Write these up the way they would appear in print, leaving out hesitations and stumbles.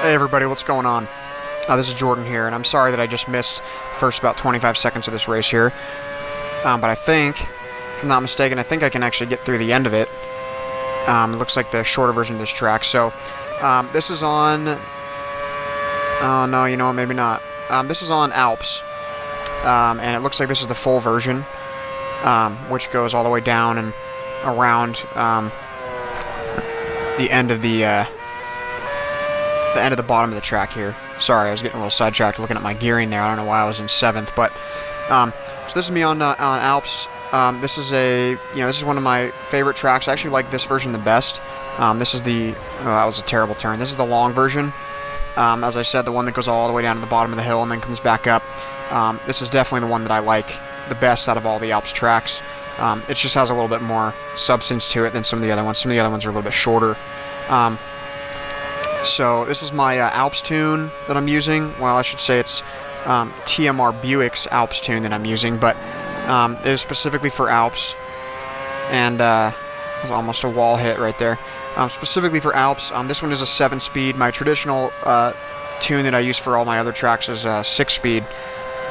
Hey everybody, what's going on? This is Jordan here, and I'm sorry that I just missed the first about 25 seconds of this race here. But I think, if I'm not mistaken, I think I can actually get through the end of it. It looks like the shorter version of this track. So, this is on... Oh no, you know what, maybe not. This is on Alps. And it looks like this is the full version, which goes all the way down and around the end of the bottom of the track here. Sorry, I was getting a little sidetracked looking at my gearing there. I don't know why I was in 7th, but so this is me on Alps. This is this is one of my favorite tracks. I actually like this version the best. This is that was a terrible turn. This is the long version. As I said, the one that goes all the way down to the bottom of the hill and then comes back up. This is definitely the one that I like the best out of all the Alps tracks. It just has a little bit more substance to it than some of the other ones. Some of the other ones are a little bit shorter. So this is my Alps tune that I'm using. Well, I should say it's TMR Buick's Alps tune that I'm using, but it is specifically for Alps. And it was almost a wall hit right there. Specifically for Alps, this one is a 7-speed. My traditional tune that I use for all my other tracks is a 6-speed.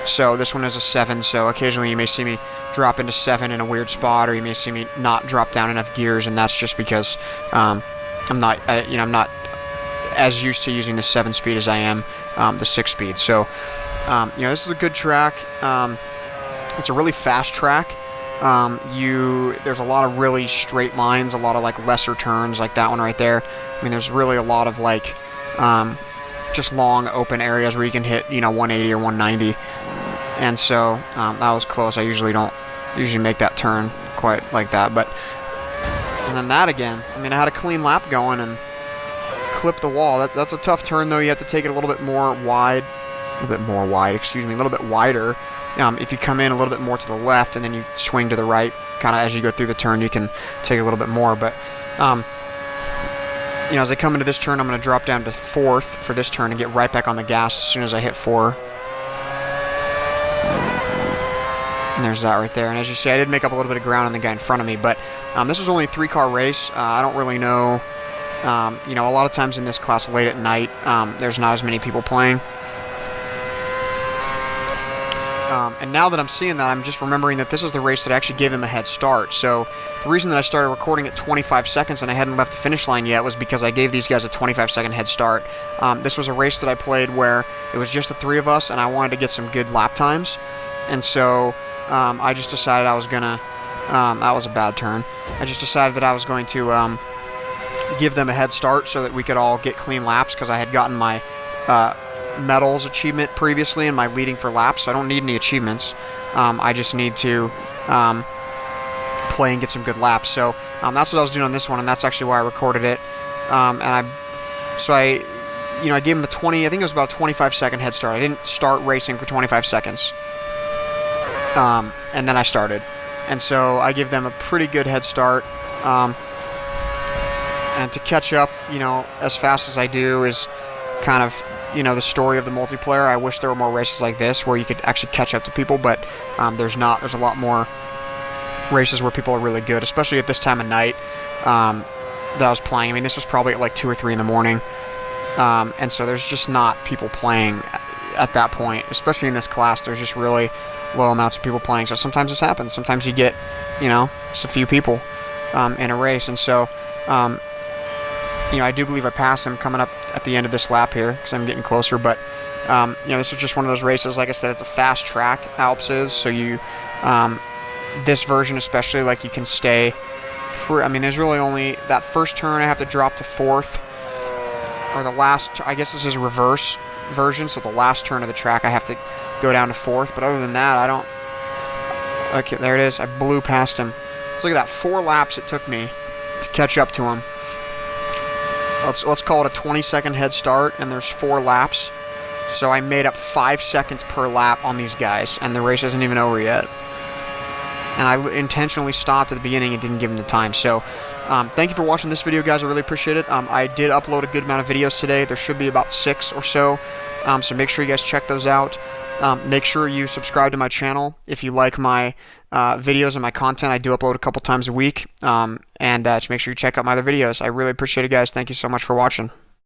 So this one is a 7, so occasionally you may see me drop into 7 in a weird spot, or you may see me not drop down enough gears, and that's just because I'm not as used to using the 7-speed as I am the 6-speed. So this is a good track. It's a really fast track. There's a lot of really straight lines, a lot of like lesser turns, like that one right there. I mean, there's really a lot of like just long open areas where you can hit 180 or 190. And so that was close. I don't usually make that turn quite like that, and then that again. I mean, I had a clean lap going and clip the wall. That's a tough turn though. You have to take it a little bit wider. If you come in a little bit more to the left and then you swing to the right, kind of as you go through the turn, you can take a little bit more. But as I come into this turn, I'm going to drop down to 4th for this turn and get right back on the gas as soon as I hit 4. And there's that right there. And as you see, I did make up a little bit of ground on the guy in front of me, but this was only a 3-car race. I don't really know. A lot of times in this class late at night, there's not as many people playing. And now that I'm seeing that, I'm just remembering that this is the race that actually gave them a head start. So the reason that I started recording at 25 seconds and I hadn't left the finish line yet was because I gave these guys a 25-second head start. This was a race that I played where it was just the 3 of us, and I wanted to get some good lap times. And so I just decided I was going to... that was a bad turn. I just decided that I was going to... give them a head start so that we could all get clean laps, because I had gotten my medals achievement previously in my leading for laps, so I don't need any achievements. I just need to play and get some good laps. So that's what I was doing on this one, and that's actually why I recorded it. I gave them a 20. I think it was about a 25-second head start. I didn't start racing for 25 seconds, and then I started, and so I give them a pretty good head start. And to catch up, as fast as I do is kind of, the story of the multiplayer. I wish there were more races like this where you could actually catch up to people, but there's not. There's a lot more races where people are really good, especially at this time of night that I was playing. I mean, this was probably at like 2 or 3 in the morning, and so there's just not people playing at that point, especially in this class. There's just really low amounts of people playing, so sometimes this happens. Sometimes you get, just a few people in a race, and so... I do believe I passed him coming up at the end of this lap here because I'm getting closer, but this was just one of those races. Like I said, it's a fast track, Alps is, so this version especially, like, you can stay there's really only that first turn I have to drop to 4th, or the last, I guess this is reverse version, so the last turn of the track I have to go down to 4th, but other than that, I don't... Okay, there it is. I blew past him. So look at that, 4 laps it took me to catch up to him. Let's call it a 20-second head start, and there's 4 laps. So I made up 5 seconds per lap on these guys, and the race isn't even over yet. And I intentionally stopped at the beginning and didn't give them the time. So thank you for watching this video, guys. I really appreciate it. I did upload a good amount of videos today. There should be about 6 or so. So make sure you guys check those out. Make sure you subscribe to my channel if you like my videos and my content. I do upload a couple times a week, and just make sure you check out my other videos. I really appreciate it, guys. Thank you so much for watching.